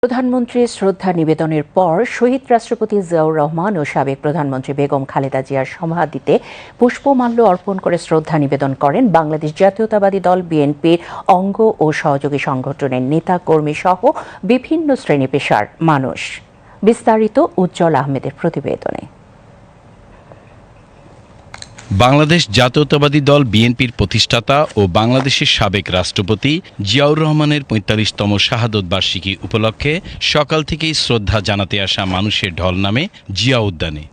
প্রধানমন্ত্রীর শ্রদ্ধা নিবেদনের পর শহীদ রাষ্ট্রপতি জিয়াউর রহমান ও সাবেক প্রধানমন্ত্রী বেগম খালেদা জিয়ার সমাধিতে পুষ্পমাল্য অর্পণ করে শ্রদ্ধা নিবেদন করেন বাংলাদেশ জাতীয়তাবাদী দল বিএনপির অঙ্গ ও সহযোগী সংগঠনের নেতা কর্মী সহ বিভিন্ন শ্রেণী পেশার মানুষ। বিস্তারিত উজ্জ্বল আহমেদের প্রতিবেদনে। বাংলাদেশ জাতীয়তাবাদী দল বিএনপির প্রতিষ্ঠাতা ও বাংলাদেশের সাবেক রাষ্ট্রপতি জিয়াউর রহমানের ৪৫তম শাহাদত বার্ষিকী উপলক্ষে সকাল থেকেই শ্রদ্ধা জানাতে আসা মানুষের ঢল নামে জিয়া উদ্যানে।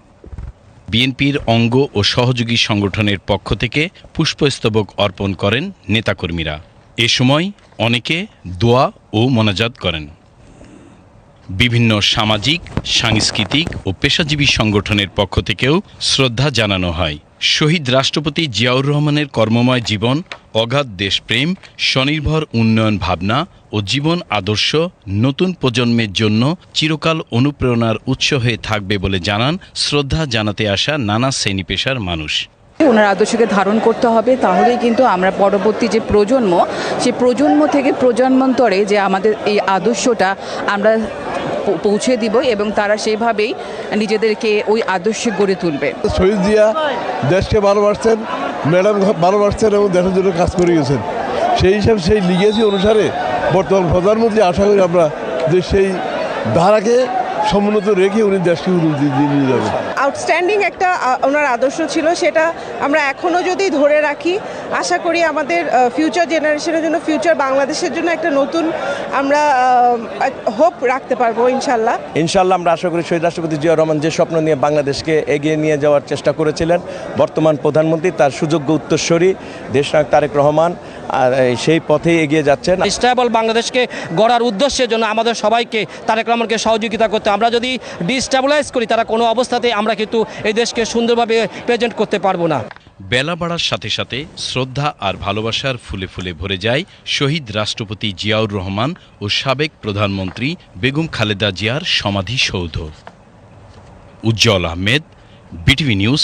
বিএনপির অঙ্গ ও সহযোগী সংগঠনের পক্ষ থেকে পুষ্পস্তবক অর্পণ করেন নেতাকর্মীরা। এ সময় অনেকে দোয়া ও মোনাজাত করেন। বিভিন্ন সামাজিক, সাংস্কৃতিক ও পেশাজীবী সংগঠনের পক্ষ থেকেও শ্রদ্ধা জানানো হয়। শহীদ রাষ্ট্রপতি জিয়াউর রহমানের কর্মময় জীবন, অগাধ দেশপ্রেম, স্বনির্ভর উন্নয়ন ভাবনা ও জীবন আদর্শ নতুন প্রজন্মের জন্য চিরকাল অনুপ্রেরণার উৎস হয়ে থাকবে বলে জানান শ্রদ্ধা জানাতে আসা নানা শ্রেণী পেশার মানুষ। ওনার আদর্শকে ধারণ করতে হবে, তাহলেই কিন্তু আমরা পরবর্তী যে প্রজন্ম, সেই প্রজন্ম থেকে প্রজন্মান্তরে যে আমাদের এই আদর্শটা আমরা পৌঁছে দিব এবং তারা সেইভাবেই নিজেদেরকে ওই আদর্শে গড়ে তুলবে। শহীদ জিয়া দেশকে ভালোবাসতেন, ম্যাডাম ভালোবাসতেন এবং দেশের জন্য কাজ করে গেছেন। সেই হিসাবে সেই লিগেসি অনুসারে বর্তমান প্রধানমন্ত্রী আশা করি আমরা যে সেই ধারাকে সমুন্নত রেখে উনি দেশকে নিয়ে যাবেন। আউটস্ট্যান্ডিং একটা ওনার আদর্শ ছিল, সেটা আমরা এখনও যদি ধরে রাখি, আশা করি আমাদের ফিউচার জেনারেশনের জন্য, ফিউচার বাংলাদেশের জন্য একটা নতুন আমরা হোপ রাখতে পারবো ইনশাল্লাহ। আমরা আশা করি শহীদ রাষ্ট্রপতি জিয়াউর রহমান যে স্বপ্ন নিয়ে বাংলাদেশকে এগিয়ে নিয়ে যাওয়ার চেষ্টা করেছিলেন, বর্তমান প্রধানমন্ত্রী তার সুযোগ্য উত্তরসূরি দেশনায়ক তারেক রহমান আর সেই পথেই এগিয়ে যাচ্ছেন। স্টেবল বাংলাদেশকে গড়ার উদ্দেশ্যের জন্য আমাদের সবাইকে তারেক রহমানকে সহযোগিতা করতে, আমরা যদি ডিস্টেবিলাইজ করি তারা কোনো অবস্থাতে আমরা কিন্তু এই দেশকে সুন্দরভাবে প্রেজেন্ট করতে পারবো না। বেলা বাড়ার সাথে সাথে শ্রদ্ধা আর ভালোবাসার ফুলে ফুলে ভরে যায় শহীদ রাষ্ট্রপতি জিয়াউর রহমান ও সাবেক প্রধানমন্ত্রী বেগম খালেদা জিয়ার সমাধিসৌধ। উজ্জ্বল আহমেদ, বিটিভি নিউজ।